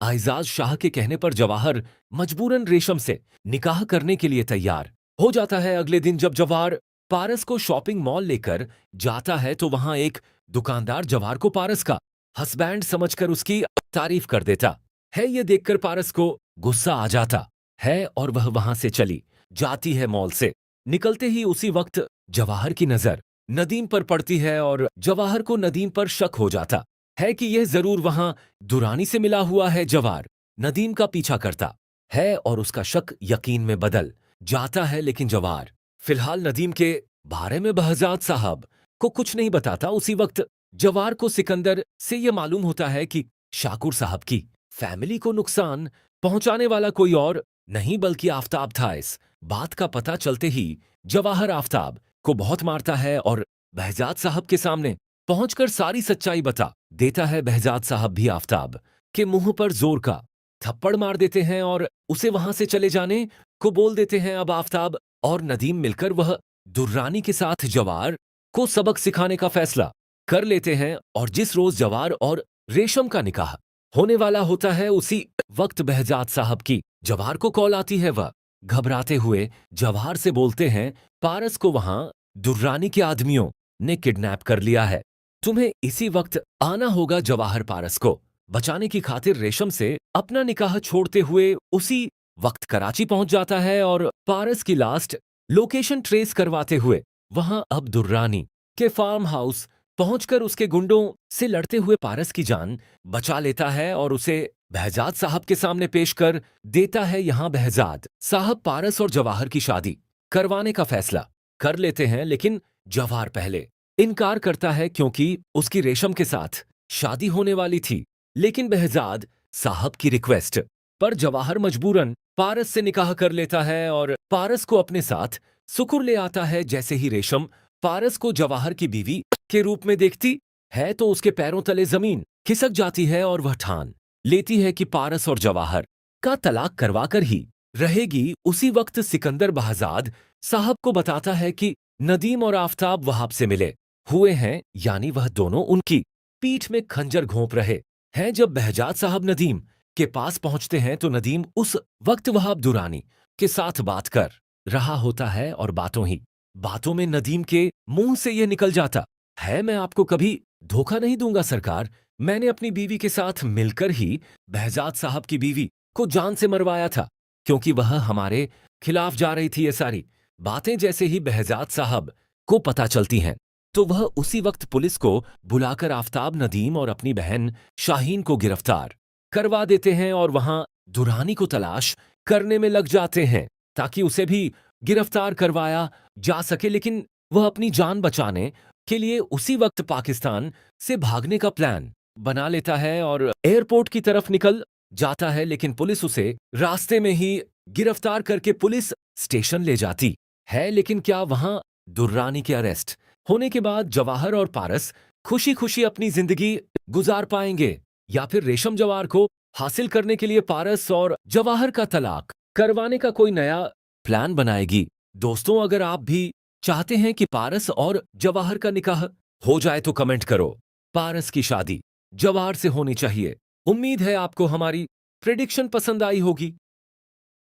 आइजाज शाह के कहने पर जवाहर मजबूरन रेशम से निकाह करने के लिए तैयार हो जाता है। अगले दिन जब जवाहर पारस को शॉपिंग मॉल लेकर जाता है तो वहां एक दुकानदार जवाहर को पारस का हस्बैंड समझकर उसकी तारीफ कर देता है। ये देखकर पारस को गुस्सा आ जाता है और वह वहां से चली जाती है मॉल से। निकलते ही उसी वक्त जवाहर की नजर नदीम पर पड़ती है और जवाहर को नदीम पर शक हो जाता है कि यह जरूर वहां दुरानी से मिला हुआ है। जवाहर नदीम का पीछा करता है और उसका शक यकीन में बदल जाता है। लेकिन जवाहर फिलहाल नदीम के बारे में बहजाद साहब को कुछ नहीं बताता। उसी वक्त जवाहर को सिकंदर से यह मालूम होता है कि शाकुर साहब की फैमिली को नुकसान पहुंचाने वाला कोई और नहीं बल्कि आफताब था। इस बात का पता चलते ही जवाहर आफताब को बहुत मारता है और बहजाद साहब के सामने पहुंचकर सारी सच्चाई बता देता है। बहजाद साहब भी आफताब के मुंह पर जोर का थप्पड़ मार देते हैं और उसे वहां से चले जाने को बोल देते हैं। अब आफताब और नदीम मिलकर वह दुर्रानी के साथ जवाहर को सबक सिखाने का फैसला कर लेते हैं। और जिस रोज जवाहर और रेशम का निकाह होने वाला होता है उसी वक्त बहजाद साहब की जवाहर को कॉल आती है। वह घबराते हुए जवाहर से बोलते हैं, पारस को वहां दुर्रानी के आदमियों ने किडनैप कर लिया है, तुम्हें इसी वक्त आना होगा। जवाहर पारस को बचाने की खातिर रेशम से अपना निकाह छोड़ते हुए उसी वक्त कराची पहुंच जाता है और पारस की लास्ट लोकेशन ट्रेस करवाते हुए वहां अब दुर्रानी के फार्म हाउस पहुंचकर उसके गुंडों से लड़ते हुए पारस की जान बचा लेता है और उसे बहजाद साहब के सामने पेश कर देता है। यहां बहजाद साहब पारस और जवाहर की शादी करवाने का फैसला कर लेते हैं, लेकिन जवाहर पहले इनकार करता है क्योंकि उसकी रेशम के साथ शादी होने वाली थी। लेकिन बहजाद साहब की रिक्वेस्ट पर जवाहर मजबूरन पारस से निकाह कर लेता है और पारस को अपने साथ सुकुर ले आता है। जैसे ही रेशम पारस को जवाहर की बीवी के रूप में देखती है तो उसके पैरों तले जमीन खिसक जाती है और वह ठान लेती है कि पारस और जवाहर का तलाक करवाकर ही रहेगी। उसी वक्त सिकंदर बहजाद साहब को बताता है कि नदीम और आफताब वहाब से मिले हुए हैं, यानी वह दोनों उनकी पीठ में खंजर घोंप रहे हैं। जब बहजाद साहब नदीम के पास पहुंचते हैं तो नदीम उस वक्त वहाब दुरानी के साथ बात कर रहा होता है और बातों में नदीम के मुंह से यह निकल जाता है, मैं आपको कभी धोखा नहीं दूंगा सरकार, मैंने अपनी बीवी के साथ मिलकर ही बहजाद साहब की बीवी को जान से मरवाया था क्योंकि वह हमारे खिलाफ जा रही थी। ये सारी बातें जैसे ही बहजाद साहब को पता चलती हैं तो वह उसी वक्त पुलिस को बुलाकर आफताब, नदीम और अपनी बहन शाहीन को गिरफ्तार करवा देते हैं और वहां दुरानी को तलाश करने में लग जाते हैं ताकि उसे भी गिरफ्तार करवाया जा सके। लेकिन वह अपनी जान बचाने के लिए उसी वक्त पाकिस्तान से भागने का प्लान बना लेता है और एयरपोर्ट की तरफ निकल जाता है। लेकिन पुलिस उसे रास्ते में ही गिरफ्तार करके पुलिस स्टेशन ले जाती है। लेकिन क्या वहां दुर्रानी के अरेस्ट होने के बाद जवाहर और पारस खुशी खुशी अपनी जिंदगी गुजार पाएंगे या फिर रेशम जवाहर को हासिल करने के लिए पारस और जवाहर का तलाक करवाने का कोई नया प्लान बनाएगी? दोस्तों, अगर आप भी चाहते हैं कि पारस और जवाहर का निकाह हो जाए तो कमेंट करो, पारस की शादी जवाहर से होनी चाहिए। उम्मीद है आपको हमारी प्रेडिक्शन पसंद आई होगी।